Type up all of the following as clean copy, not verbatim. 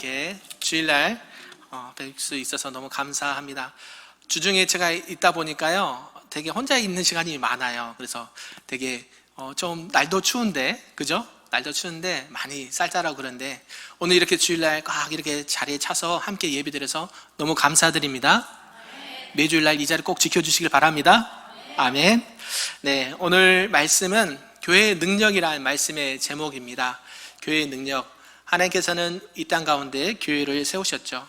이렇게 주일날 뵐 수 있어서 너무 감사합니다. 주중에 제가 있다 보니까요, 되게 혼자 있는 시간이 많아요. 그래서 되게 좀 날도 추운데, 그죠? 날도 추운데 많이 쌀쌀하고 그런데 오늘 이렇게 주일날 꽉 이렇게 자리에 차서 함께 예배드려서 너무 감사드립니다. 매주일날 이 자리 꼭 지켜주시길 바랍니다. 아멘. 네, 오늘 말씀은 교회의 능력이라는 말씀의 제목입니다. 교회의 능력. 하나님께서는 이 땅 가운데 교회를 세우셨죠.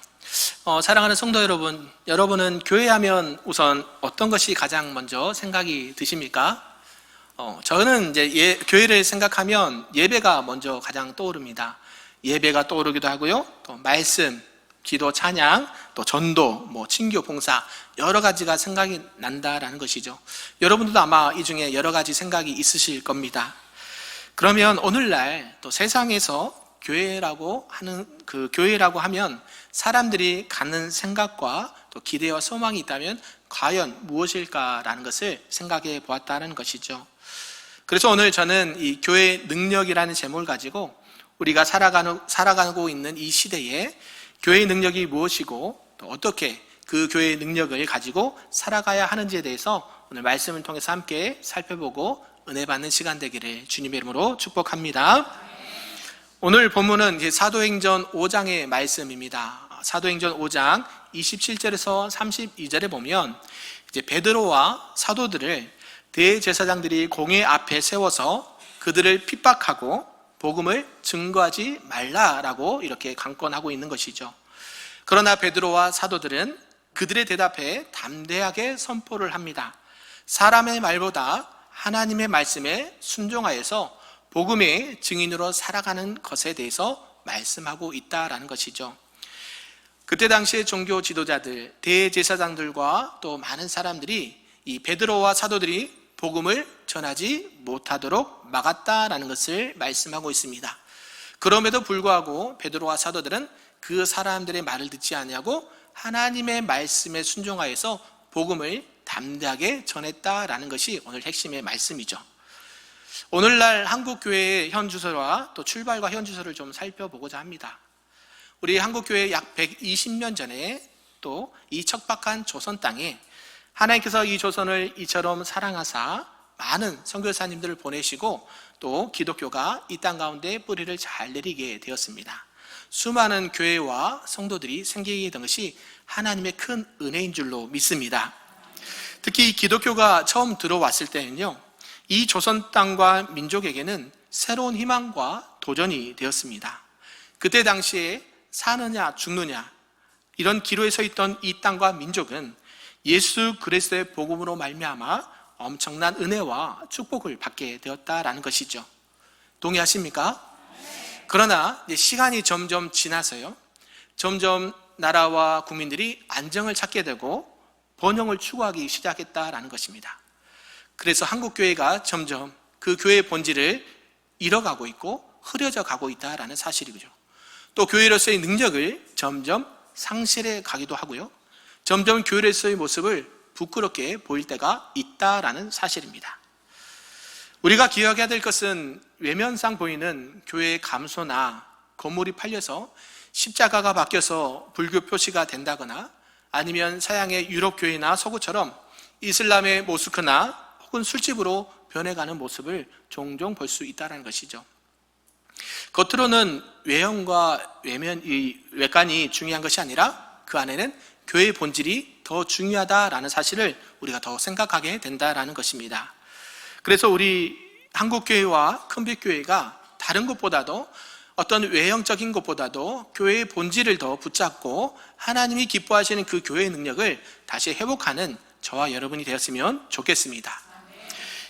사랑하는 성도 여러분, 여러분은 교회하면 우선 어떤 것이 가장 먼저 생각이 드십니까? 저는 이제 교회를 생각하면 예배가 먼저 가장 떠오릅니다. 예배가 떠오르기도 하고요. 또 말씀, 기도, 찬양, 또 전도, 친교, 봉사 여러 가지가 생각이 난다라는 것이죠. 여러분들도 아마 이 중에 여러 가지 생각이 있으실 겁니다. 그러면 오늘날 또 세상에서 교회라고 하면 사람들이 갖는 생각과 또 기대와 소망이 있다면 과연 무엇일까라는 것을 생각해 보았다는 것이죠. 그래서 오늘 저는 이 교회의 능력이라는 제목을 가지고 우리가 살아가고 있는 이 시대에 교회의 능력이 무엇이고 또 어떻게 그 교회의 능력을 가지고 살아가야 하는지에 대해서 오늘 말씀을 통해서 함께 살펴보고 은혜 받는 시간 되기를 주님의 이름으로 축복합니다. 오늘 본문은 사도행전 5장의 말씀입니다. 사도행전 5장 27절에서 32절에 보면 이제 베드로와 사도들을 대제사장들이 공회 앞에 세워서 그들을 핍박하고 복음을 증거하지 말라라고 이렇게 강권하고 있는 것이죠. 그러나 베드로와 사도들은 그들의 대답에 담대하게 선포를 합니다. 사람의 말보다 하나님의 말씀에 순종하여서 복음의 증인으로 살아가는 것에 대해서 말씀하고 있다라는 것이죠. 그때 당시에 종교 지도자들, 대제사장들과 또 많은 사람들이 이 베드로와 사도들이 복음을 전하지 못하도록 막았다라는 것을 말씀하고 있습니다. 그럼에도 불구하고 베드로와 사도들은 그 사람들의 말을 듣지 아니하고 하나님의 말씀에 순종하여서 복음을 담대하게 전했다라는 것이 오늘 핵심의 말씀이죠. 오늘날 한국교회의 현주소와 또 출발과 현주소를 좀 살펴보고자 합니다. 우리 한국교회 약 120년 전에 또 이 척박한 조선 땅에 하나님께서 이 조선을 이처럼 사랑하사 많은 선교사님들을 보내시고 또 기독교가 이 땅 가운데 뿌리를 잘 내리게 되었습니다. 수많은 교회와 성도들이 생기게 된 것이 하나님의 큰 은혜인 줄로 믿습니다. 특히 기독교가 처음 들어왔을 때는요, 이 조선 땅과 민족에게는 새로운 희망과 도전이 되었습니다. 그때 당시에 사느냐 죽느냐 이런 기로에 서 있던 이 땅과 민족은 예수 그리스도의 복음으로 말미암아 엄청난 은혜와 축복을 받게 되었다라는 것이죠. 동의하십니까? 그러나 시간이 점점 지나서요, 점점 나라와 국민들이 안정을 찾게 되고 번영을 추구하기 시작했다라는 것입니다. 그래서 한국교회가 점점 그 교회의 본질을 잃어가고 있고 흐려져 가고 있다라는 사실이죠. 또 교회로서의 능력을 점점 상실해 가기도 하고요, 점점 교회로서의 모습을 부끄럽게 보일 때가 있다라는 사실입니다. 우리가 기억해야 될 것은 외면상 보이는 교회의 감소나 건물이 팔려서 십자가가 바뀌어서 불교 표시가 된다거나 아니면 서양의 유럽 교회나 서구처럼 이슬람의 모스크나 혹은 술집으로 변해가는 모습을 종종 볼 수 있다는 것이죠. 겉으로는 외형과 외관이 중요한 것이 아니라 그 안에는 교회의 본질이 더 중요하다라는 사실을 우리가 더 생각하게 된다라는 것입니다. 그래서 우리 한국교회와 큰빛교회가 다른 것보다도 어떤 외형적인 것보다도 교회의 본질을 더 붙잡고 하나님이 기뻐하시는 그 교회의 능력을 다시 회복하는 저와 여러분이 되었으면 좋겠습니다.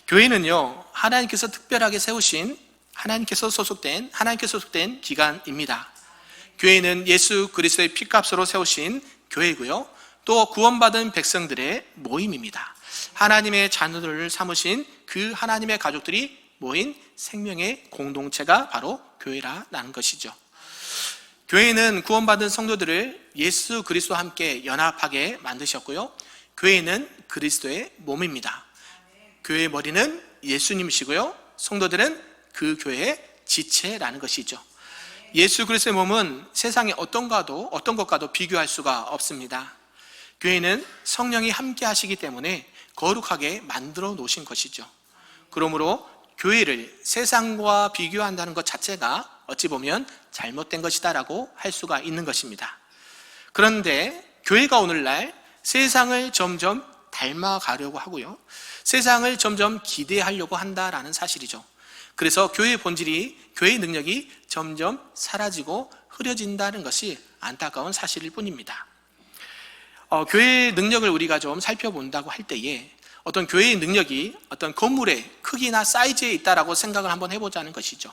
교회는요, 하나님께서 특별하게 세우신 하나님께서 소속된 기관입니다. 교회는 예수 그리스도의 피값으로 세우신 교회고요, 또 구원받은 백성들의 모임입니다. 하나님의 자녀들을 삼으신 그 하나님의 가족들이 모인 생명의 공동체가 바로 교회라는 것이죠. 교회는 구원받은 성도들을 예수 그리스도와 함께 연합하게 만드셨고요, 교회는 그리스도의 몸입니다. 교회의 머리는 예수님이시고요, 성도들은 그 교회의 지체라는 것이죠. 예수 그리스도의 몸은 세상의 어떤 것과도 비교할 수가 없습니다. 교회는 성령이 함께 하시기 때문에 거룩하게 만들어 놓으신 것이죠. 그러므로 교회를 세상과 비교한다는 것 자체가 어찌 보면 잘못된 것이다라고 할 수가 있는 것입니다. 그런데 교회가 오늘날 세상을 점점 닮아가려고 하고요, 세상을 점점 기대하려고 한다라는 사실이죠. 그래서 교회의 본질이, 교회의 능력이 점점 사라지고 흐려진다는 것이 안타까운 사실일 뿐입니다. 교회의 능력을 우리가 좀 살펴본다고 할 때에 어떤 교회의 능력이 어떤 건물의 크기나 사이즈에 있다라고 생각을 한번 해보자는 것이죠.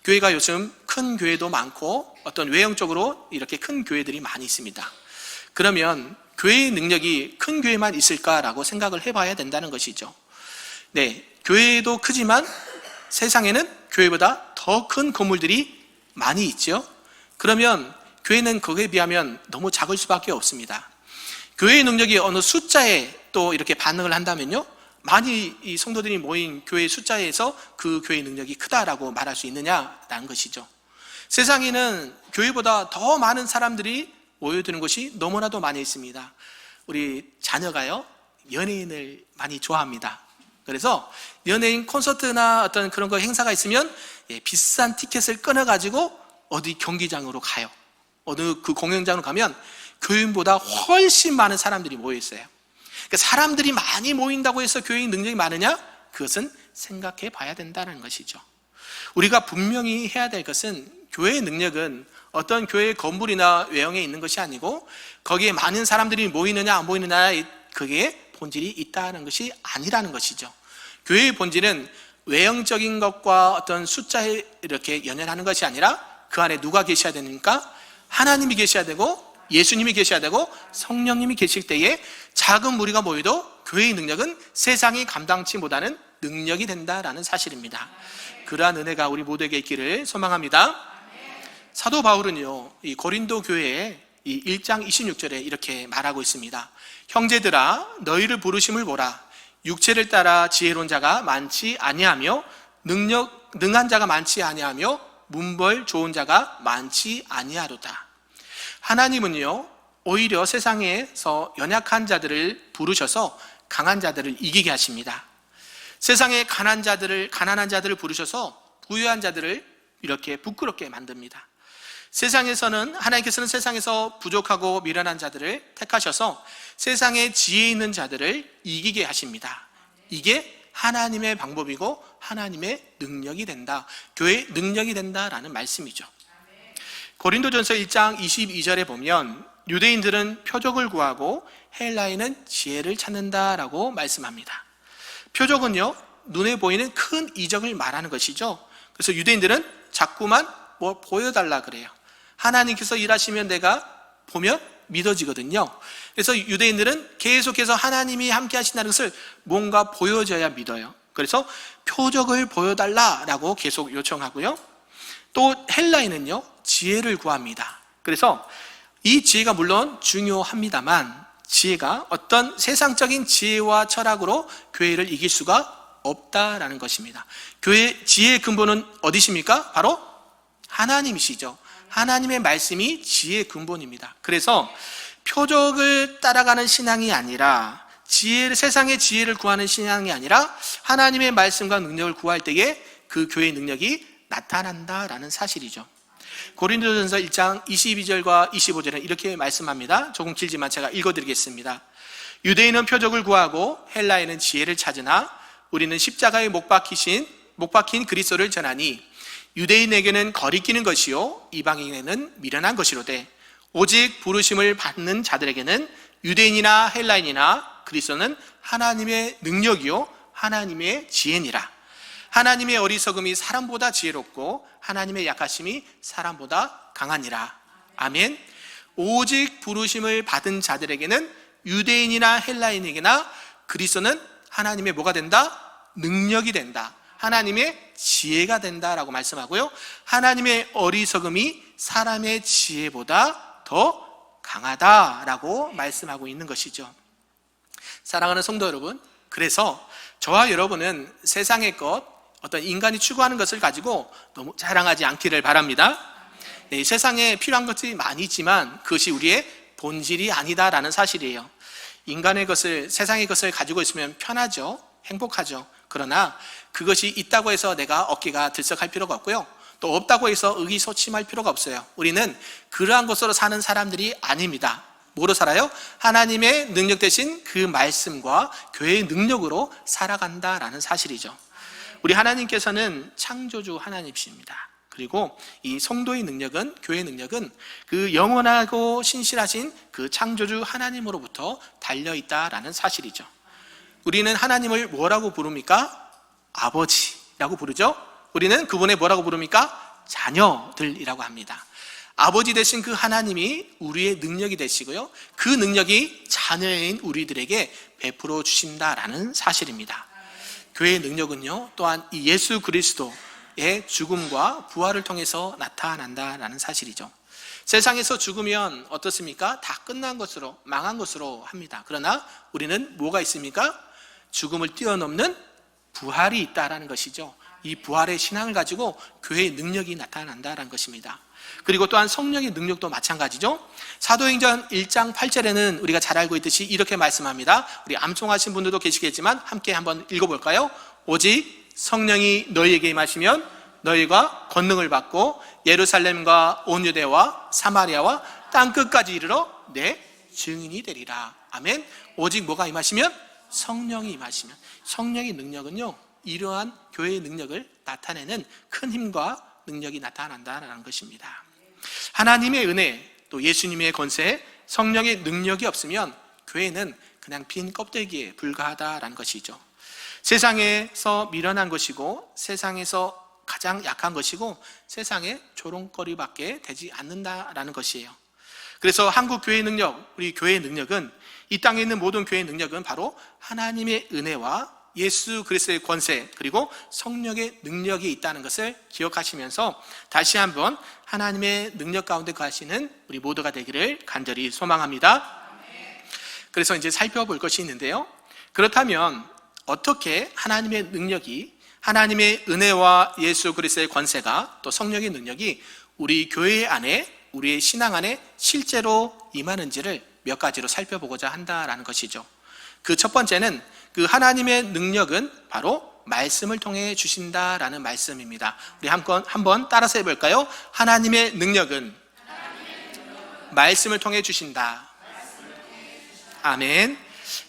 교회가 요즘 큰 교회도 많고 어떤 외형적으로 이렇게 큰 교회들이 많이 있습니다. 그러면 교회의 능력이 큰 교회만 있을까라고 생각을 해봐야 된다는 것이죠. 네, 교회도 크지만 세상에는 교회보다 더 큰 건물들이 많이 있죠. 그러면 교회는 거기에 비하면 너무 작을 수밖에 없습니다. 교회의 능력이 어느 숫자에 또 이렇게 반응을 한다면요, 많이 이 성도들이 모인 교회 숫자에서 그 교회의 능력이 크다라고 말할 수 있느냐라는 것이죠. 세상에는 교회보다 더 많은 사람들이 모여드는 곳이 너무나도 많이 있습니다. 우리 자녀가요, 연예인을 많이 좋아합니다. 그래서 연예인 콘서트나 어떤 그런 거 행사가 있으면 비싼 티켓을 끊어가지고 어디 경기장으로 가요. 어느 그 공연장으로 가면 교인보다 훨씬 많은 사람들이 모여 있어요. 그러니까 사람들이 많이 모인다고 해서 교회의 능력이 많으냐? 그것은 생각해 봐야 된다는 것이죠. 우리가 분명히 해야 될 것은 교회의 능력은 어떤 교회의 건물이나 외형에 있는 것이 아니고 거기에 많은 사람들이 모이느냐 안 모이느냐, 그게 본질이 있다는 것이 아니라는 것이죠. 교회의 본질은 외형적인 것과 어떤 숫자에 이렇게 연연하는 것이 아니라 그 안에 누가 계셔야 되니까? 하나님이 계셔야 되고 예수님이 계셔야 되고 성령님이 계실 때에 작은 무리가 모여도 교회의 능력은 세상이 감당치 못하는 능력이 된다라는 사실입니다. 그러한 은혜가 우리 모두에게 있기를 소망합니다. 사도 바울은요, 이 고린도 교회에 이 1장 26절에 이렇게 말하고 있습니다. 형제들아, 너희를 부르심을 보라. 육체를 따라 지혜로운 자가 많지 아니하며 능한 자가 많지 아니하며 문벌 좋은 자가 많지 아니하도다. 하나님은요, 오히려 세상에서 연약한 자들을 부르셔서 강한 자들을 이기게 하십니다. 세상에 가난한 자들을 부르셔서 부유한 자들을 이렇게 부끄럽게 만듭니다. 하나님께서는 세상에서 부족하고 미련한 자들을 택하셔서 세상에 지혜 있는 자들을 이기게 하십니다. 이게 하나님의 방법이고 하나님의 능력이 된다, 교회의 능력이 된다라는 말씀이죠. 고린도전서 1장 22절에 보면 유대인들은 표적을 구하고 헬라인은 지혜를 찾는다라고 말씀합니다. 표적은요, 눈에 보이는 큰 이적을 말하는 것이죠. 그래서 유대인들은 자꾸만 뭐 보여달라 그래요. 하나님께서 일하시면 내가 보면 믿어지거든요. 그래서 유대인들은 계속해서 하나님이 함께 하신다는 것을 뭔가 보여줘야 믿어요. 그래서 표적을 보여달라라고 계속 요청하고요. 또 헬라인은요, 지혜를 구합니다. 그래서 이 지혜가 물론 중요합니다만 지혜가 어떤 세상적인 지혜와 철학으로 교회를 이길 수가 없다라는 것입니다. 지혜의 근본은 어디십니까? 바로 하나님이시죠. 하나님의 말씀이 지혜의 근본입니다. 그래서 표적을 따라가는 신앙이 아니라 세상의 지혜를 구하는 신앙이 아니라 하나님의 말씀과 능력을 구할 때에 그 교회의 능력이 나타난다라는 사실이죠. 고린도전서 1장 22절과 25절은 이렇게 말씀합니다. 조금 길지만 제가 읽어드리겠습니다. 유대인은 표적을 구하고 헬라인은 지혜를 찾으나 우리는 십자가에 못 박힌 그리스도를 전하니 유대인에게는 거리끼는 것이요 이방인에게는 미련한 것이로되 오직 부르심을 받는 자들에게는 유대인이나 헬라인이나 그리스도는 하나님의 능력이요 하나님의 지혜니라. 하나님의 어리석음이 사람보다 지혜롭고 하나님의 약하심이 사람보다 강하니라. 아멘. 오직 부르심을 받은 자들에게는 유대인이나 헬라인에게나 그리스도는 하나님의 뭐가 된다? 능력이 된다. 하나님의 지혜가 된다라고 말씀하고요. 하나님의 어리석음이 사람의 지혜보다 더 강하다라고 말씀하고 있는 것이죠. 사랑하는 성도 여러분, 그래서 저와 여러분은 세상의 것, 어떤 인간이 추구하는 것을 가지고 너무 자랑하지 않기를 바랍니다. 네, 세상에 필요한 것들이 많이 있지만 그것이 우리의 본질이 아니다라는 사실이에요. 인간의 것을, 세상의 것을 가지고 있으면 편하죠. 행복하죠. 그러나 그것이 있다고 해서 내가 어깨가 들썩할 필요가 없고요. 또 없다고 해서 의기소침할 필요가 없어요. 우리는 그러한 것으로 사는 사람들이 아닙니다. 뭐로 살아요? 하나님의 능력 대신 그 말씀과 교회의 능력으로 살아간다라는 사실이죠. 우리 하나님께서는 창조주 하나님이십니다. 그리고 이 성도의 능력은, 교회의 능력은 그 영원하고 신실하신 그 창조주 하나님으로부터 달려있다라는 사실이죠. 우리는 하나님을 뭐라고 부릅니까? 아버지라고 부르죠. 우리는 그분의 뭐라고 부릅니까? 자녀들이라고 합니다. 아버지 되신 그 하나님이 우리의 능력이 되시고요, 그 능력이 자녀인 우리들에게 베풀어 주신다라는 사실입니다. 교회의 능력은요, 또한 이 예수 그리스도의 죽음과 부활을 통해서 나타난다라는 사실이죠. 세상에서 죽으면 어떻습니까? 다 끝난 것으로, 망한 것으로 합니다. 그러나 우리는 뭐가 있습니까? 죽음을 뛰어넘는 부활이 있다라는 것이죠. 이 부활의 신앙을 가지고 교회의 능력이 나타난다는 것입니다. 그리고 또한 성령의 능력도 마찬가지죠. 사도행전 1장 8절에는 우리가 잘 알고 있듯이 이렇게 말씀합니다. 우리 암송하신 분들도 계시겠지만 함께 한번 읽어볼까요? 오직 성령이 너희에게 임하시면 너희가 권능을 받고 예루살렘과 온 유대와 사마리아와 땅끝까지 이르러 내 증인이 되리라. 아멘. 오직 뭐가 임하시면? 성령이 임하시면. 성령의 능력은요, 이러한 교회의 능력을 나타내는 큰 힘과 능력이 나타난다는 것입니다. 하나님의 은혜, 또 예수님의 권세, 성령의 능력이 없으면 교회는 그냥 빈 껍데기에 불과하다라는 것이죠. 세상에서 미련한 것이고, 세상에서 가장 약한 것이고, 세상의 조롱거리밖에 되지 않는다라는 것이에요. 그래서 한국 교회의 능력, 우리 교회의 능력은, 이 땅에 있는 모든 교회의 능력은 바로 하나님의 은혜와 예수 그리스도의 권세, 그리고 성령의 능력이 있다는 것을 기억하시면서 다시 한번 하나님의 능력 가운데 거하시는 우리 모두가 되기를 간절히 소망합니다. 그래서 이제 살펴볼 것이 있는데요, 그렇다면 어떻게 하나님의 능력이, 하나님의 은혜와 예수 그리스도의 권세가, 또 성령의 능력이 우리 교회 안에, 우리의 신앙 안에 실제로 임하는지를 몇 가지로 살펴보고자 한다라는 것이죠. 그 첫 번째는, 그 하나님의 능력은 바로 말씀을 통해 주신다라는 말씀입니다. 우리 한번 따라서 해볼까요? 하나님의 능력은 말씀을 통해 주신다. 아멘.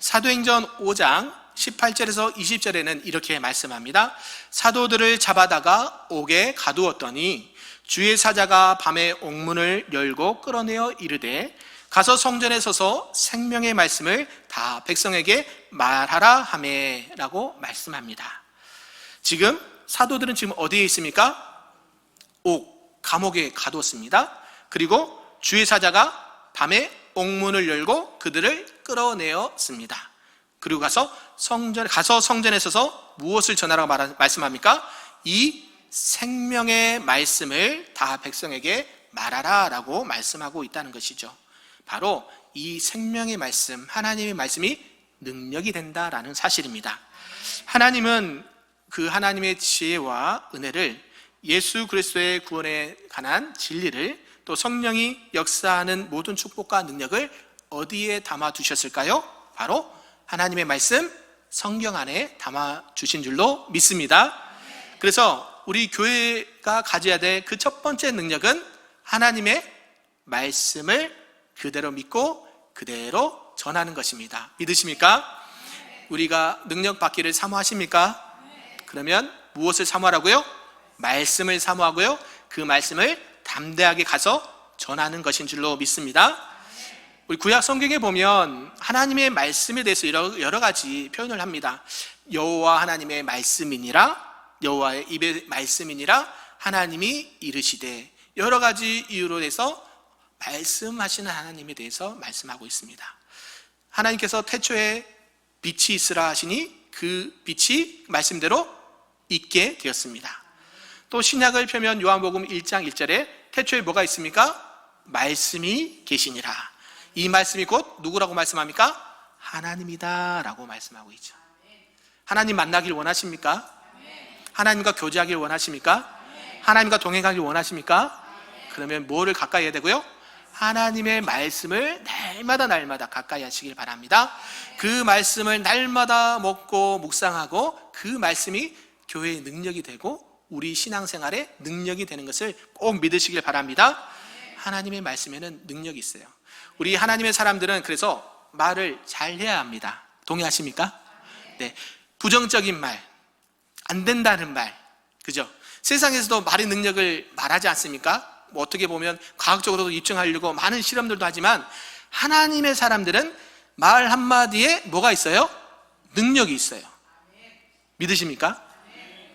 사도행전 5장 18절에서 20절에는 이렇게 말씀합니다. 사도들을 잡아다가 옥에 가두었더니 주의 사자가 밤에 옥문을 열고 끌어내어 이르되 가서 성전에 서서 생명의 말씀을 다 백성에게 말하라 하매 라고 말씀합니다. 지금 사도들은 지금 어디에 있습니까? 감옥에 가두었습니다. 그리고 주의 사자가 밤에 옥문을 열고 그들을 끌어내었습니다. 그리고 가서 성전에 서서 무엇을 전하라고 말씀합니까? 이 생명의 말씀을 다 백성에게 말하라 라고 말씀하고 있다는 것이죠. 바로 이 생명의 말씀, 하나님의 말씀이 능력이 된다라는 사실입니다. 하나님은 그 하나님의 지혜와 은혜를, 예수 그리스도의 구원에 관한 진리를, 또 성령이 역사하는 모든 축복과 능력을 어디에 담아 두셨을까요? 바로 하나님의 말씀, 성경 안에 담아 주신 줄로 믿습니다. 그래서 우리 교회가 가져야 될 그 첫 번째 능력은 하나님의 말씀을 그대로 믿고 그대로 전하는 것입니다. 믿으십니까? 우리가 능력 받기를 사모하십니까? 그러면 무엇을 사모하라고요? 말씀을 사모하고요, 그 말씀을 담대하게 가서 전하는 것인 줄로 믿습니다. 우리 구약 성경에 보면 하나님의 말씀에 대해서 여러 가지 표현을 합니다. 여호와 하나님의 말씀이니라, 여호와의 입의 말씀이니라 하나님이 이르시되, 여러 가지 이유로 해서 말씀하시는 하나님에 대해서 말씀하고 있습니다. 하나님께서 태초에 빛이 있으라 하시니 그 빛이 말씀대로 있게 되었습니다. 또 신약을 펴면 요한복음 1장 1절에 태초에 뭐가 있습니까? 말씀이 계시니라. 이 말씀이 곧 누구라고 말씀합니까? 하나님이다 라고 말씀하고 있죠. 하나님 만나길 원하십니까? 하나님과 교제하길 원하십니까? 하나님과 동행하길 원하십니까? 그러면 뭐를 가까이 해야 되고요? 하나님의 말씀을 날마다 가까이 하시길 바랍니다. 그 말씀을 날마다 먹고 묵상하고 그 말씀이 교회의 능력이 되고 우리 신앙생활의 능력이 되는 것을 꼭 믿으시길 바랍니다. 하나님의 말씀에는 능력이 있어요. 우리 하나님의 사람들은 그래서 말을 잘 해야 합니다. 동의하십니까? 네. 부정적인 말, 안 된다는 말, 그죠? 세상에서도 말의 능력을 말하지 않습니까? 뭐 어떻게 보면 과학적으로도 입증하려고 많은 실험들도 하지만 하나님의 사람들은 말 한마디에 뭐가 있어요? 능력이 있어요. 믿으십니까?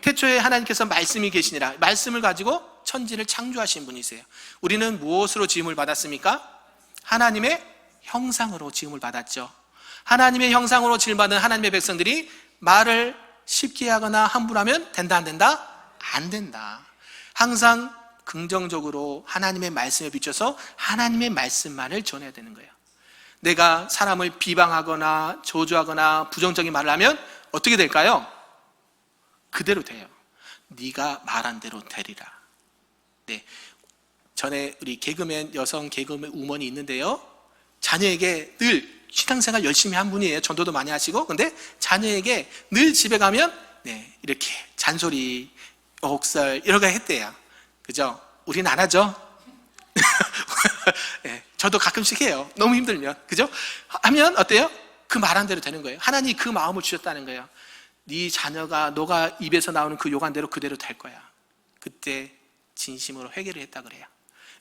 태초에 하나님께서 말씀이 계시니라, 말씀을 가지고 천지를 창조하신 분이세요. 우리는 무엇으로 지음을 받았습니까? 하나님의 형상으로 지음을 받았죠. 하나님의 형상으로 지음받은 하나님의 백성들이 말을 쉽게 하거나 함부로 하면 된다 안 된다? 안 된다. 항상 긍정적으로 하나님의 말씀에 비춰서 하나님의 말씀만을 전해야 되는 거예요. 내가 사람을 비방하거나 저주하거나 부정적인 말을 하면 어떻게 될까요? 그대로 돼요. 네가 말한 대로 되리라. 네, 전에 우리 개그맨, 여성 개그맨 우먼이 있는데요, 자녀에게 늘 신앙생활 열심히 한 분이에요. 전도도 많이 하시고. 근데 자녀에게 늘 집에 가면 이렇게 잔소리, 옥설 이런 거 했대요. 그죠? 우리는 안 하죠? 네, 저도 가끔씩 해요. 너무 힘들면. 그죠? 하면 어때요? 그 말한 대로 되는 거예요. 하나님이 그 마음을 주셨다는 거예요. 네 자녀가 너가 입에서 나오는 그 욕한 대로 그대로 될 거야. 그때 진심으로 회개를 했다 그래요.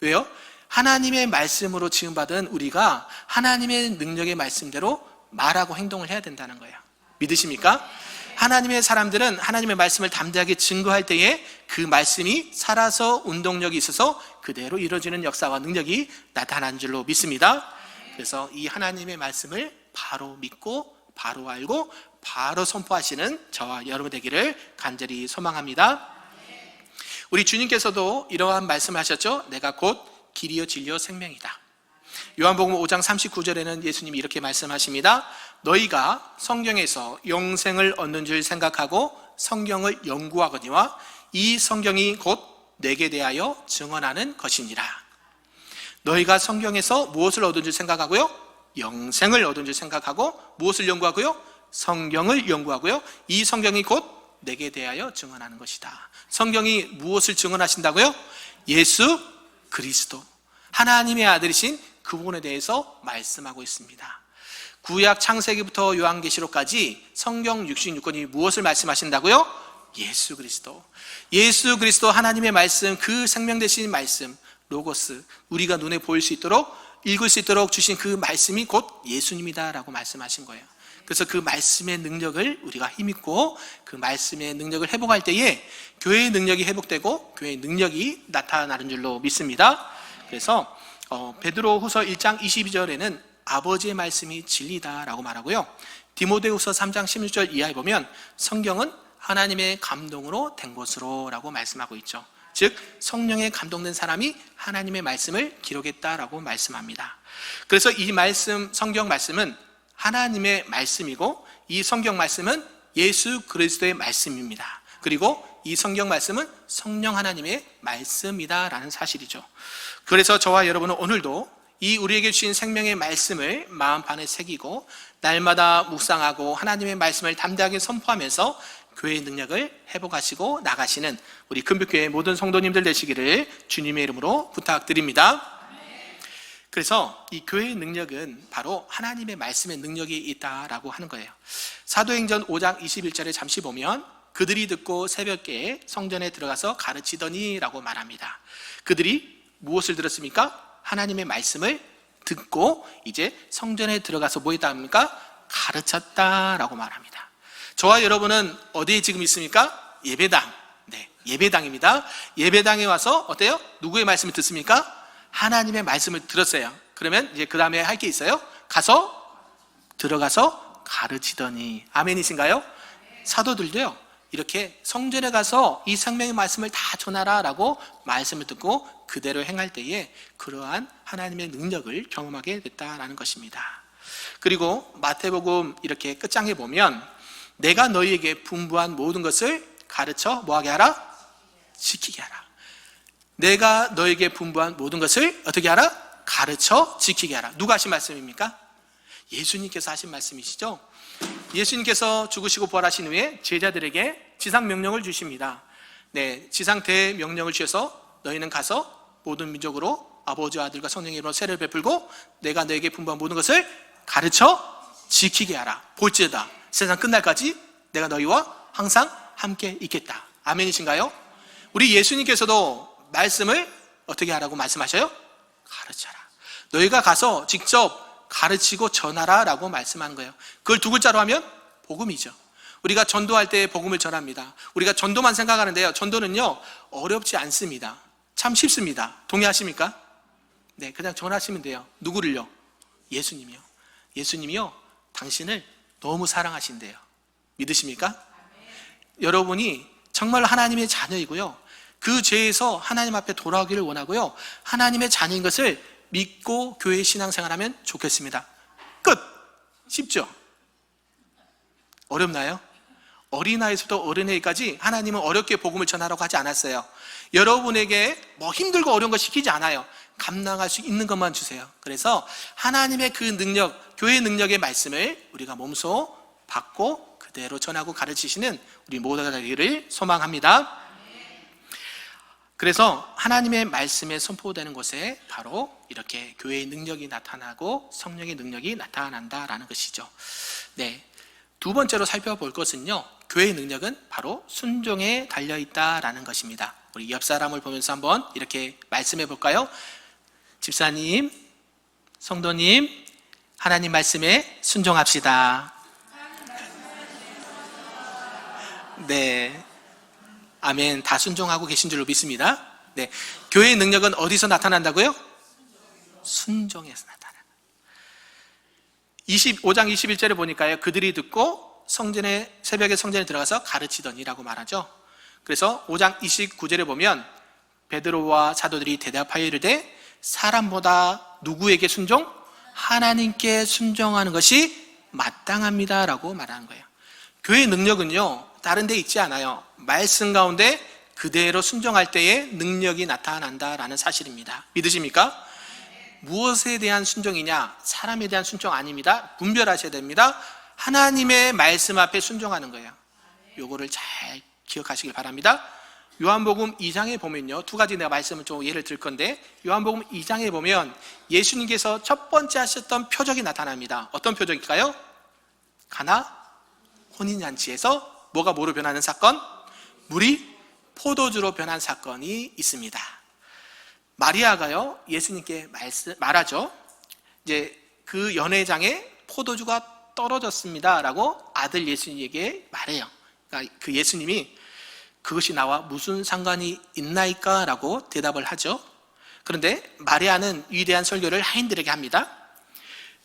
왜요? 하나님의 말씀으로 지음받은 우리가 하나님의 능력의 말씀대로 말하고 행동을 해야 된다는 거예요. 믿으십니까? 하나님의 사람들은 하나님의 말씀을 담대하게 증거할 때에 그 말씀이 살아서 운동력이 있어서 그대로 이루어지는 역사와 능력이 나타나는 줄로 믿습니다. 그래서 이 하나님의 말씀을 바로 믿고 바로 알고 바로 선포하시는 저와 여러분 되기를 간절히 소망합니다. 우리 주님께서도 이러한 말씀을 하셨죠. 내가 곧 길이요 진리요 생명이다. 요한복음 5장 39절에는 예수님이 이렇게 말씀하십니다. 너희가 성경에서 영생을 얻는 줄 생각하고 성경을 연구하거니와 이 성경이 곧 내게 대하여 증언하는 것이니라. 너희가 성경에서 무엇을 얻은 줄 생각하고요? 영생을 얻은 줄 생각하고 무엇을 연구하고요? 성경을 연구하고요. 이 성경이 곧 내게 대하여 증언하는 것이다. 성경이 무엇을 증언하신다고요? 예수 그리스도, 하나님의 아들이신 그분에 대해서 말씀하고 있습니다. 구약 창세기부터 요한계시록까지 성경 66권이 무엇을 말씀하신다고요? 예수 그리스도. 예수 그리스도 하나님의 말씀, 그 생명 되신 말씀, 로고스, 우리가 눈에 보일 수 있도록 읽을 수 있도록 주신 그 말씀이 곧 예수님이다 라고 말씀하신 거예요. 그래서 그 말씀의 능력을 우리가 힘입고 그 말씀의 능력을 회복할 때에 교회의 능력이 회복되고 교회의 능력이 나타나는 줄로 믿습니다. 그래서 베드로후서 1장 22절에는 아버지의 말씀이 진리다라고 말하고요. 디모데후서 3장 16절 이하에 보면 성경은 하나님의 감동으로 된 것으로 라고 말씀하고 있죠. 즉 성령에 감동된 사람이 하나님의 말씀을 기록했다라고 말씀합니다. 그래서 이 말씀, 성경 말씀은 하나님의 말씀이고 이 성경 말씀은 예수 그리스도의 말씀입니다. 그리고 이 성경 말씀은 성령 하나님의 말씀이다라는 사실이죠. 그래서 저와 여러분은 오늘도 이 우리에게 주신 생명의 말씀을 마음판에 새기고 날마다 묵상하고 하나님의 말씀을 담대하게 선포하면서 교회의 능력을 회복하시고 나가시는 우리 금빛교회 모든 성도님들 되시기를 주님의 이름으로 부탁드립니다. 그래서 이 교회의 능력은 바로 하나님의 말씀의 능력이 있다라고 하는 거예요. 사도행전 5장 21절에 잠시 보면 그들이 듣고 새벽에 성전에 들어가서 가르치더니 라고 말합니다. 그들이 무엇을 들었습니까? 하나님의 말씀을 듣고 이제 성전에 들어가서 뭐 했다 합니까? 가르쳤다라고 말합니다. 저와 여러분은 어디에 지금 있습니까? 예배당. 네, 예배당입니다. 예배당에 와서 어때요? 누구의 말씀을 듣습니까? 하나님의 말씀을 들었어요. 그러면 이제 그 다음에 할 게 있어요. 들어가서 가르치더니. 아멘이신가요? 사도들도요, 이렇게 성전에 가서 이 생명의 말씀을 다 전하라 라고 말씀을 듣고 그대로 행할 때에 그러한 하나님의 능력을 경험하게 됐다라는 것입니다. 그리고 마태복음 이렇게 끝장에 보면 내가 너희에게 분부한 모든 것을 가르쳐 뭐하게 하라? 지키게 하라. 내가 너에게 분부한 모든 것을 어떻게 하라? 가르쳐 지키게 하라. 누가 하신 말씀입니까? 예수님께서 하신 말씀이시죠. 예수님께서 죽으시고 부활하신 후에 제자들에게 지상 명령을 주십니다. 네, 지상 대명령을 주셔서 너희는 가서 모든 민족으로 아버지와 아들과 성령의 이름으로 세례를 베풀고 내가 너에게 분부한 모든 것을 가르쳐 지키게 하라. 볼지어다 세상 끝날까지 내가 너희와 항상 함께 있겠다. 아멘이신가요? 우리 예수님께서도 말씀을 어떻게 하라고 말씀하셔요? 가르쳐라. 너희가 가서 직접 가르치고 전하라 라고 말씀하는 거예요. 그걸 두 글자로 하면 복음이죠. 우리가 전도할 때 복음을 전합니다. 우리가 전도만 생각하는데요, 전도는요 어렵지 않습니다. 참 쉽습니다. 동의하십니까? 네, 그냥 전하시면 돼요. 누구를요? 예수님이요. 예수님이요 당신을 너무 사랑하신대요. 믿으십니까? 여러분이 정말 하나님의 자녀이고요, 그 죄에서 하나님 앞에 돌아오기를 원하고요, 하나님의 자녀인 것을 믿고 교회 신앙생활하면 좋겠습니다. 끝! 쉽죠? 어렵나요? 어린아이에서부터 어린애까지 하나님은 어렵게 복음을 전하라고 하지 않았어요. 여러분에게 뭐 힘들고 어려운 거 시키지 않아요. 감당할 수 있는 것만 주세요. 그래서 하나님의 그 능력, 교회의 능력의 말씀을 우리가 몸소 받고 그대로 전하고 가르치시는 우리 모두가 되기를 소망합니다. 그래서 하나님의 말씀에 선포되는 곳에 바로 이렇게 교회의 능력이 나타나고 성령의 능력이 나타난다라는 것이죠. 네, 두 번째로 살펴볼 것은요, 교회의 능력은 바로 순종에 달려있다라는 것입니다. 우리 옆 사람을 보면서 한번 이렇게 말씀해 볼까요? 집사님, 성도님, 하나님 말씀에 순종합시다. 네, 아멘. 다 순종하고 계신 줄로 믿습니다. 네, 교회의 능력은 어디서 나타난다고요? 순종에서 나타나. 25장 21절에 보니까요, 그들이 듣고 새벽에 성전에 들어가서 가르치더니라고 말하죠. 그래서 5장 29절에 보면 베드로와 사도들이 대답하여 이르되 사람보다 누구에게 순종? 하나님께 순종하는 것이 마땅합니다 라고 말하는 거예요. 교회의 능력은요 다른 데 있지 않아요. 말씀 가운데 그대로 순종할 때에 능력이 나타난다라는 사실입니다. 믿으십니까? 무엇에 대한 순종이냐? 사람에 대한 순종 아닙니다. 분별하셔야 됩니다. 하나님의 말씀 앞에 순종하는 거예요. 요거를 잘 기억하시길 바랍니다. 요한복음 2장에 보면요, 두 가지 내가 말씀을 좀 예를 들 건데, 요한복음 2장에 보면 예수님께서 첫 번째 하셨던 표적이 나타납니다. 어떤 표적일까요? 가나 혼인잔치에서 뭐가 뭐로 변하는 사건? 물이 포도주로 변한 사건이 있습니다. 마리아가요 예수님께 말하죠. 이제 그 연회장에 포도주가 떨어졌습니다 라고 아들 예수님에게 말해요. 그러니까 그 예수님이 그것이 나와 무슨 상관이 있나이까 라고 대답을 하죠. 그런데 마리아는 위대한 설교를 하인들에게 합니다.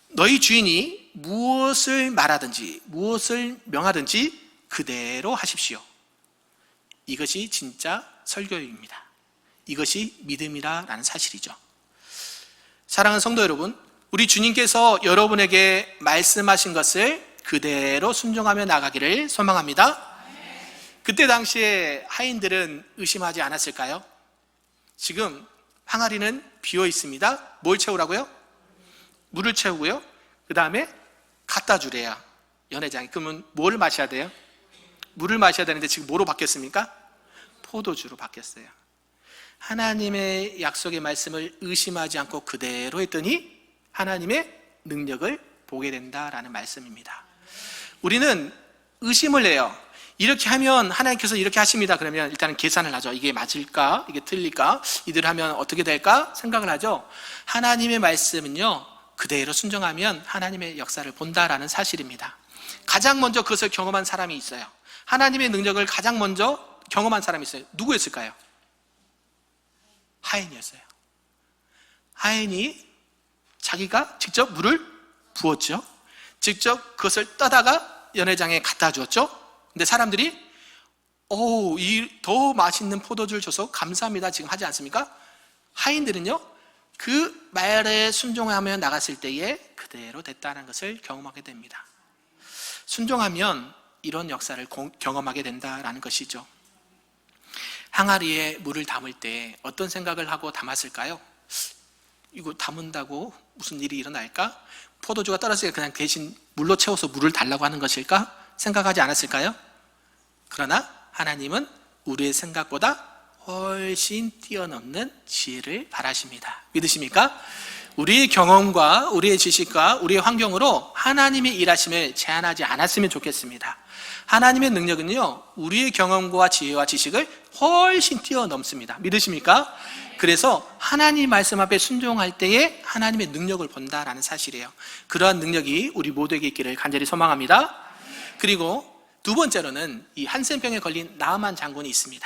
너희 주인이 무엇을 말하든지 무엇을 명하든지 그대로 하십시오. 이것이 진짜 설교입니다. 이것이 믿음이라는 사실이죠. 사랑하는 성도 여러분, 우리 주님께서 여러분에게 말씀하신 것을 그대로 순종하며 나가기를 소망합니다. 그때 당시에 하인들은 의심하지 않았을까요? 지금 항아리는 비어 있습니다. 뭘 채우라고요? 물을 채우고요, 그 다음에 갖다 주래요. 연회장에. 그러면 뭘 마셔야 돼요? 물을 마셔야 되는데 지금 뭐로 바뀌었습니까? 포도주로 바뀌었어요. 하나님의 약속의 말씀을 의심하지 않고 그대로 했더니 하나님의 능력을 보게 된다라는 말씀입니다. 우리는 의심을 해요. 이렇게 하면 하나님께서 이렇게 하십니다. 그러면 일단은 계산을 하죠. 이게 맞을까? 이게 틀릴까? 이대로 하면 어떻게 될까? 생각을 하죠. 하나님의 말씀은요 그대로 순종하면 하나님의 역사를 본다라는 사실입니다. 가장 먼저 그것을 경험한 사람이 있어요. 하나님의 능력을 가장 먼저 경험한 사람이 있어요. 누구였을까요? 하인이었어요. 하인이 자기가 직접 물을 부었죠. 직접 그것을 떠다가 연회장에 갖다 주었죠. 근데 사람들이 이 더 맛있는 포도주를 줘서 감사합니다 지금 하지 않습니까? 하인들은요 그 말에 순종하며 나갔을 때에 그대로 됐다는 것을 경험하게 됩니다. 순종하면 이런 역사를 경험하게 된다라는 것이죠. 항아리에 물을 담을 때 어떤 생각을 하고 담았을까요? 이거 담은다고 무슨 일이 일어날까? 포도주가 떨어지게 그냥 대신 물로 채워서 물을 달라고 하는 것일까? 생각하지 않았을까요? 그러나 하나님은 우리의 생각보다 훨씬 뛰어넘는 지혜를 바라십니다. 믿으십니까? 우리의 경험과 우리의 지식과 우리의 환경으로 하나님의 일하심을 제한하지 않았으면 좋겠습니다. 하나님의 능력은요, 우리의 경험과 지혜와 지식을 훨씬 뛰어넘습니다. 믿으십니까? 그래서 하나님 말씀 앞에 순종할 때에 하나님의 능력을 본다라는 사실이에요. 그러한 능력이 우리 모두에게 있기를 간절히 소망합니다. 그리고 두 번째로는 이 한센병에 걸린 나아만 장군이 있습니다.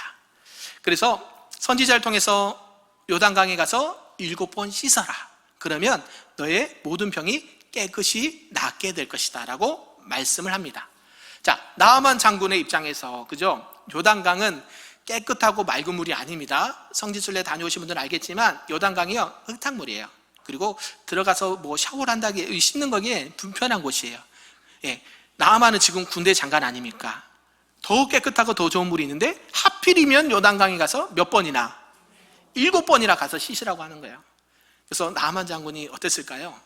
그래서 선지자를 통해서 요단강에 가서 7번 씻어라. 그러면 너의 모든 병이 깨끗이 낫게 될 것이다 라고 말씀을 합니다. 자, 나아만 장군의 입장에서, 그죠? 요단강은 깨끗하고 맑은 물이 아닙니다. 성지순례 다녀오신 분들은 알겠지만 요단강이요, 흙탕물이에요. 그리고 들어가서 뭐 샤워를 한다기, 씻는 거기에 불편한 곳이에요. 예, 나아만은 지금 군대 장관 아닙니까? 더 깨끗하고 더 좋은 물이 있는데 하필이면 요단강에 가서 몇 번이나, 7번이나 가서 씻으라고 하는 거예요. 그래서 나아만 장군이 어땠을까요?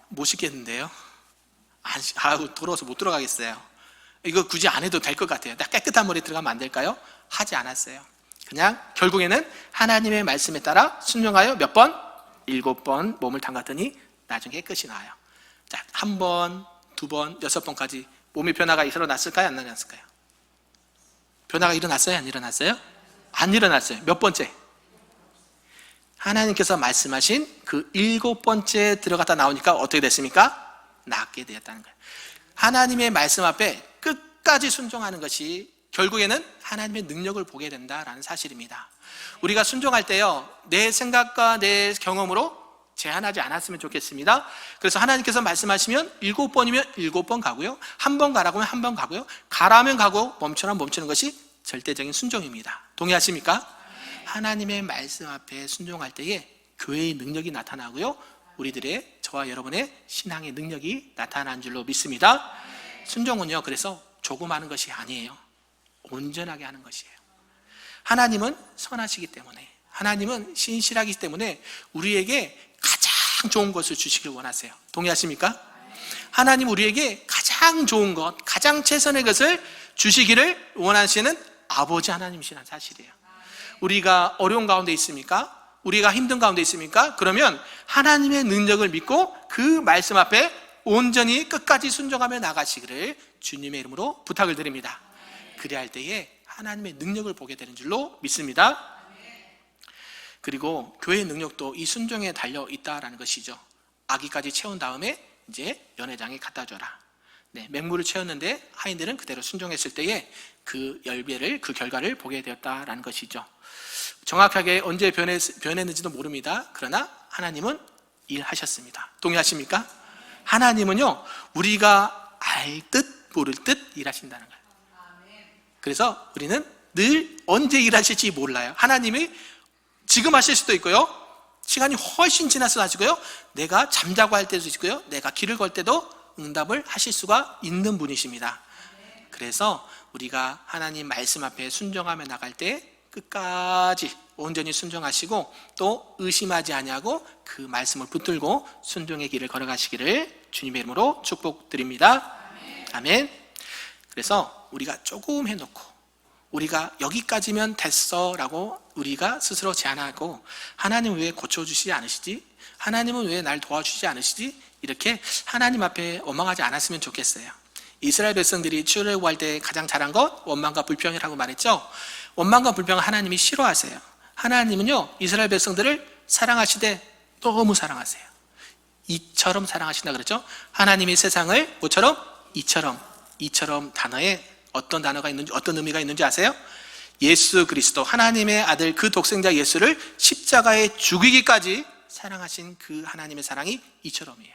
못 씻겠는데요? 더러워서 못 들어가겠어요. 이거 굳이 안 해도 될 것 같아요. 나 깨끗한 물에 들어가면 안 될까요? 하지 않았어요. 그냥 결국에는 하나님의 말씀에 따라 순종하여 몇 번? 7번 몸을 담갔더니 나중에 깨끗이 나와요. 자, 1번, 2번, 6번까지 몸의 변화가 일어났을까요? 안 일어났을까요? 변화가 일어났어요? 안 일어났어요? 안 일어났어요. 몇 번째? 하나님께서 말씀하신 그 7번째 들어갔다 나오니까 어떻게 됐습니까? 낫게 되었다는 거예요. 하나님의 말씀 앞에 끝까지 순종하는 것이 결국에는 하나님의 능력을 보게 된다라는 사실입니다. 우리가 순종할 때요, 내 생각과 내 경험으로 제한하지 않았으면 좋겠습니다. 그래서 하나님께서 말씀하시면 7번이면 7번 가고요, 1번 가라고 하면 1번 가고요, 가라면 가고 멈추라면 멈추는 것이 절대적인 순종입니다. 동의하십니까? 하나님의 말씀 앞에 순종할 때에 교회의 능력이 나타나고요, 우리들의, 저와 여러분의 신앙의 능력이 나타난 줄로 믿습니다. 순종은요, 그래서 조금 하는 것이 아니에요. 온전하게 하는 것이에요. 하나님은 선하시기 때문에, 하나님은 신실하기 때문에 우리에게 가장 좋은 것을 주시길 원하세요. 동의하십니까? 하나님 우리에게 가장 좋은 것, 가장 최선의 것을 주시기를 원하시는 아버지 하나님이시라는 사실이에요. 우리가 어려운 가운데 있습니까? 우리가 힘든 가운데 있습니까? 그러면 하나님의 능력을 믿고 그 말씀 앞에 온전히 끝까지 순종하며 나가시기를 주님의 이름으로 부탁을 드립니다. 그래야 할 때에 하나님의 능력을 보게 되는 줄로 믿습니다. 그리고 교회의 능력도 이 순종에 달려 있다라는 것이죠. 아기까지 채운 다음에 이제 연회장에 갖다 줘라. 네, 맹물을 채웠는데 하인들은 그대로 순종했을 때에 그 열배를, 그 결과를 보게 되었다라는 것이죠. 정확하게 언제 변했는지도 모릅니다. 그러나 하나님은 일하셨습니다. 동의하십니까? 하나님은요, 우리가 알 듯 모를 듯 일하신다는 거예요. 그래서 우리는 늘 언제 일하실지 몰라요. 하나님이 지금 하실 수도 있고요, 시간이 훨씬 지나서 하시고요, 내가 잠자고 할 때도 있고요, 내가 길을 걸 때도 응답을 하실 수가 있는 분이십니다. 그래서 우리가 하나님 말씀 앞에 순종하며 나갈 때 끝까지 온전히 순종하시고 또 의심하지 아니하고 그 말씀을 붙들고 순종의 길을 걸어가시기를 주님의 이름으로 축복드립니다. 아멘. 그래서 우리가 조금 해놓고 우리가 여기까지면 됐어 라고 우리가 스스로 제안하고, 하나님 왜 고쳐주시지 않으시지? 하나님은 왜 날 도와주시지 않으시지? 이렇게 하나님 앞에 원망하지 않았으면 좋겠어요. 이스라엘 백성들이 출애굽할 때 가장 잘한 것, 원망과 불평이라고 말했죠. 원망과 불평은 하나님이 싫어하세요. 하나님은요, 이스라엘 백성들을 사랑하시되 너무 사랑하세요. 이처럼 사랑하신다 그랬죠. 하나님이 세상을 뭐처럼? 이처럼 단어에 어떤 단어가 있는지, 어떤 의미가 있는지 아세요? 예수 그리스도, 하나님의 아들 그 독생자 예수를 십자가에 죽이기까지 사랑하신 그 하나님의 사랑이 이처럼이에요.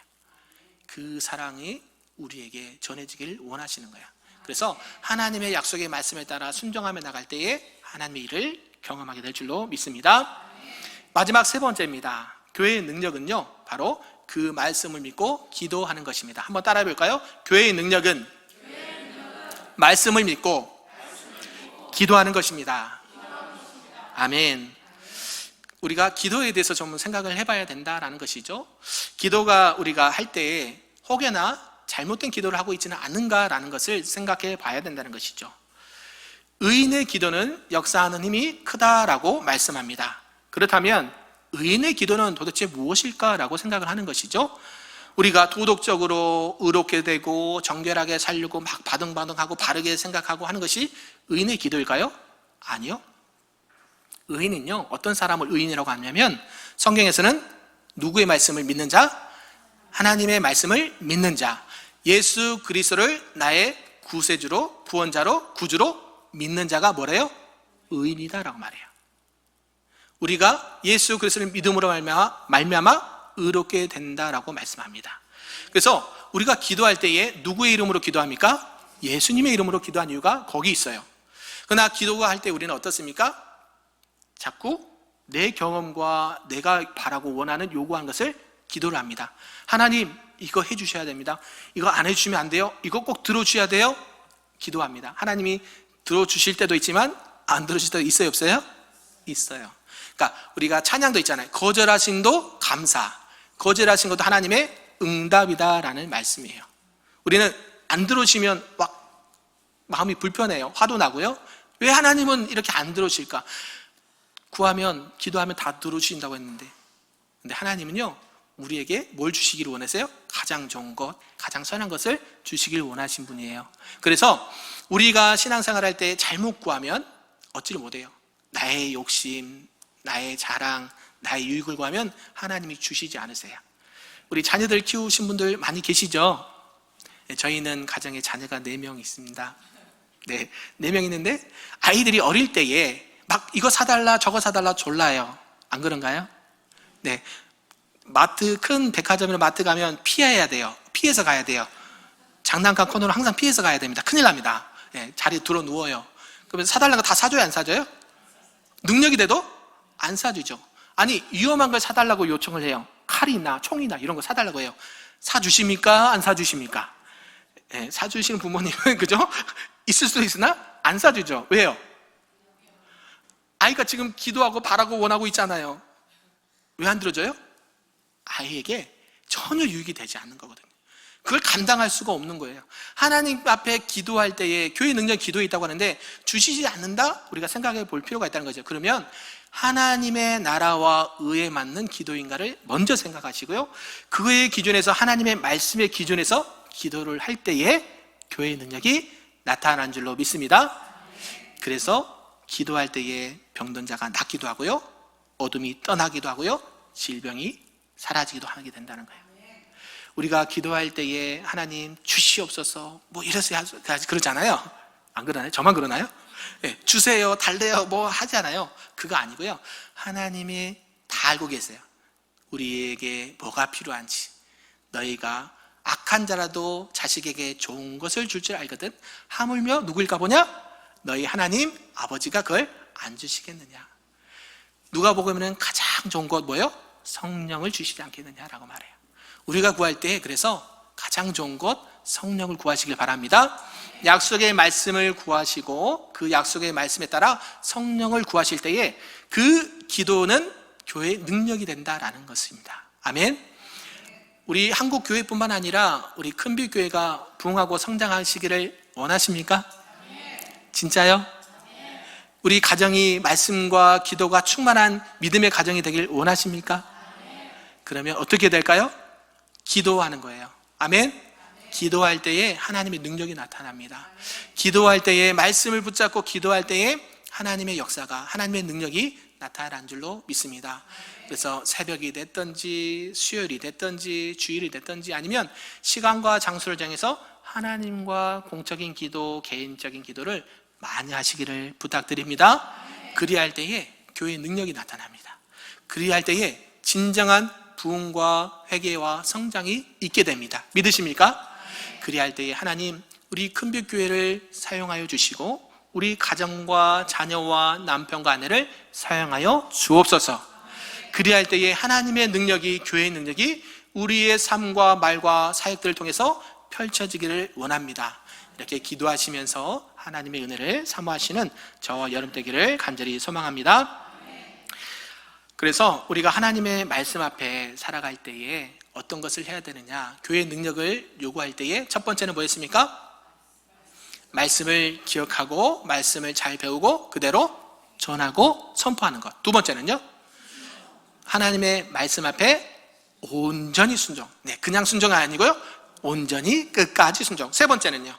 그 사랑이 우리에게 전해지길 원하시는 거예요. 그래서 하나님의 약속의 말씀에 따라 순종하며 나갈 때에 하나님의 일을 경험하게 될 줄로 믿습니다. 마지막 세 번째입니다. 교회의 능력은요, 바로 그 말씀을 믿고 기도하는 것입니다. 한번 따라해 볼까요? 교회의 능력은 말씀을 믿고 기도하는 것입니다. 아멘. 우리가 기도에 대해서 좀 생각을 해봐야 된다라는 것이죠. 기도가 우리가 할 때에 혹여나 잘못된 기도를 하고 있지는 않은가라는 것을 생각해 봐야 된다는 것이죠. 의인의 기도는 역사하는 힘이 크다라고 말씀합니다. 그렇다면 의인의 기도는 도대체 무엇일까라고 생각을 하는 것이죠. 우리가 도덕적으로 의롭게 되고 정결하게 살려고 막 바등바등하고 바르게 생각하고 하는 것이 의인의 기도일까요? 아니요. 의인은요, 어떤 사람을 의인이라고 하냐면 성경에서는 누구의 말씀을 믿는 자? 하나님의 말씀을 믿는 자, 예수 그리스도를 나의 구세주로, 구원자로, 구주로 믿는 자가 뭐래요? 의인이다라고 말해요. 우리가 예수 그리스도를 믿음으로 말미암아 의롭게 된다라고 말씀합니다. 그래서 우리가 기도할 때에 누구의 이름으로 기도합니까? 예수님의 이름으로 기도한 이유가 거기 있어요. 그러나 기도가 할 때 우리는 어떻습니까? 자꾸 내 경험과 내가 바라고 원하는 요구한 것을 기도를 합니다. 하나님, 이거 해주셔야 됩니다. 이거 안 해주시면 안 돼요. 이거 꼭 들어주셔야 돼요. 기도합니다. 하나님이 들어주실 때도 있지만 안 들어주실 때도 있어요, 없어요? 있어요. 그러니까 우리가 찬양도 있잖아요. 거절하신도 감사, 거절하신 것도 하나님의 응답이다라는 말씀이에요. 우리는 안 들어주시면 막 마음이 불편해요. 화도 나고요. 왜 하나님은 이렇게 안 들어주실까? 구하면, 기도하면 다 들어주신다고 했는데, 근데 하나님은요, 우리에게 뭘 주시기를 원하세요? 가장 좋은 것, 가장 선한 것을 주시길 원하신 분이에요. 그래서 우리가 신앙생활 할 때 잘못 구하면 얻지를 못해요. 나의 욕심, 나의 자랑, 나의 유익을 구하면 하나님이 주시지 않으세요. 우리 자녀들 키우신 분들 많이 계시죠? 저희는 가정에 자녀가 4명 있습니다. 네, 4명 있는데 아이들이 어릴 때에 막 이거 사달라 저거 사달라 졸라요. 안 그런가요? 네, 마트, 큰 백화점이나 마트 가면 피해야 돼요. 피해서 가야 돼요. 장난감 코너로 항상 피해서 가야 됩니다. 큰일 납니다. 네, 자리에 들어 누워요. 그러면 사달라는 거 다 사줘요, 안 사줘요? 능력이 돼도 안 사주죠. 아니, 위험한 걸 사달라고 요청을 해요. 칼이나 총이나 이런 거 사달라고 해요. 사주십니까? 안 사주십니까? 네, 사주시는 부모님은 그죠? 있을 수도 있으나 안 사주죠. 왜요? 아이가 지금 기도하고 바라고 원하고 있잖아요. 왜 안 들어줘요? 아이에게 전혀 유익이 되지 않는 거거든요. 그걸 감당할 수가 없는 거예요. 하나님 앞에 기도할 때에 교회 능력 기도에 있다고 하는데 주시지 않는다? 우리가 생각해 볼 필요가 있다는 거죠. 그러면 하나님의 나라와 의에 맞는 기도인가를 먼저 생각하시고요, 그의 기준에서, 하나님의 말씀의 기준에서 기도를 할 때에 교회의 능력이 나타난 줄로 믿습니다. 그래서 기도할 때에 병든 자가 낫기도 하고요, 어둠이 떠나기도 하고요, 질병이 사라지기도 하게 된다는 거예요. 우리가 기도할 때에 하나님 주시옵소서 뭐 이랬어야 그러잖아요. 안 그러나요? 저만 그러나요? 네, 주세요, 달래요 뭐 하잖아요. 그거 아니고요, 하나님이 다 알고 계세요. 우리에게 뭐가 필요한지. 너희가 악한 자라도 자식에게 좋은 것을 줄 줄 알거든. 하물며 누구일까 보냐? 너희 하나님 아버지가 그걸 안 주시겠느냐. 누가복음에는 가장 좋은 것 뭐예요? 성령을 주시지 않겠느냐라고 말해요. 우리가 구할 때 그래서 가장 좋은 것 성령을 구하시길 바랍니다. 약속의 말씀을 구하시고 그 약속의 말씀에 따라 성령을 구하실 때에 그 기도는 교회의 능력이 된다라는 것입니다. 아멘. 우리 한국 교회뿐만 아니라 우리 큰빛교회가 부흥하고 성장하시기를 원하십니까? 진짜요? 우리 가정이 말씀과 기도가 충만한 믿음의 가정이 되길 원하십니까? 그러면 어떻게 될까요? 기도하는 거예요. 아멘. 기도할 때에 하나님의 능력이 나타납니다. 기도할 때에 말씀을 붙잡고 기도할 때에 하나님의 역사가, 하나님의 능력이 나타난 줄로 믿습니다. 그래서 새벽이 됐든지 수요일이 됐든지 주일이 됐든지 아니면 시간과 장소를 정해서 하나님과 공적인 기도, 개인적인 기도를 많이 하시기를 부탁드립니다. 그리할 때에 교회의 능력이 나타납니다. 그리할 때에 진정한 부흥과 회개와 성장이 있게 됩니다. 믿으십니까? 그리할 때에 하나님 우리 큰빛교회를 사용하여 주시고 우리 가정과 자녀와 남편과 아내를 사용하여 주옵소서. 그리할 때에 하나님의 능력이, 교회의 능력이 우리의 삶과 말과 사역들을 통해서 펼쳐지기를 원합니다. 이렇게 기도하시면서 하나님의 은혜를 사모하시는 저와 여러분 되기를 간절히 소망합니다. 그래서 우리가 하나님의 말씀 앞에 살아갈 때에 어떤 것을 해야 되느냐, 교회의 능력을 요구할 때에 첫 번째는 뭐였습니까? 말씀을 기억하고 말씀을 잘 배우고 그대로 전하고 선포하는 것. 두 번째는요, 하나님의 말씀 앞에 온전히 순종. 그냥 순종이 아니고요, 온전히 끝까지 순종. 세 번째는요,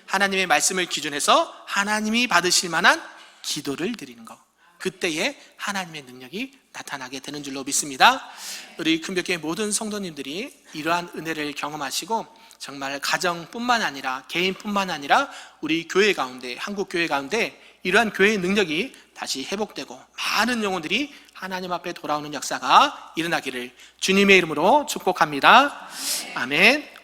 하나님의 말씀을 기준해서 하나님이 받으실 만한 기도를 드리는 것. 그때에 하나님의 능력이 나타나게 되는 줄로 믿습니다. 우리 큰별교회 모든 성도님들이 이러한 은혜를 경험하시고 정말 가정뿐만 아니라 개인뿐만 아니라 우리 교회 가운데, 한국 교회 가운데 이러한 교회의 능력이 다시 회복되고 많은 영혼들이 하나님 앞에 돌아오는 역사가 일어나기를 주님의 이름으로 축복합니다. 아멘.